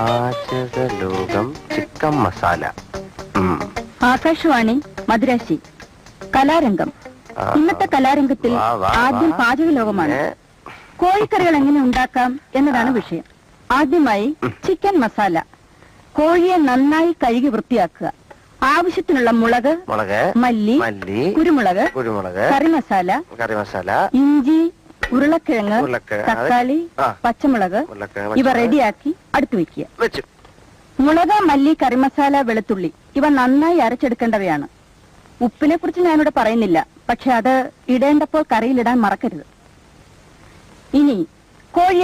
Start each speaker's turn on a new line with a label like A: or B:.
A: പാചകലോകം chicken masala.
B: Akashvani മദ്രാശി. കലാരംഗം. ഇന്നത്തെ കലാരംഗത്തിൽ ആദ്യം പാചകലോകമാണ്. കോഴിക്കറികൾ എങ്ങനെ ഉണ്ടാക്കാം എന്നതാണ് വിഷയം. ആദ്യമായി ചിക്കൻ മസാല. കോഴിയെ നന്നായി കഴുകി വൃത്തിയാക്കുക. ആവശ്യത്തിനുള്ള മുളക്, മല്ലി, കുരുമുളക്, കറിമസാല, ഇഞ്ചി, ഉരുളക്കിഴങ്ങ്, തക്കാളി, പച്ചമുളക് ഇവ റെഡിയാക്കി അടുത്ത് വെക്കുക. മുളക്, മല്ലി, കറിമസാല, വെളുത്തുള്ളി ഇവ നന്നായി അരച്ചെടുക്കേണ്ടവയാണ്. ഉപ്പിനെ കുറിച്ച് ഞാനിവിടെ പറയുന്നില്ല, പക്ഷെ അത് ഇടേണ്ടപ്പോൾ കറിയിലിടാൻ മറക്കരുത്. ഇനി കോഴിയെ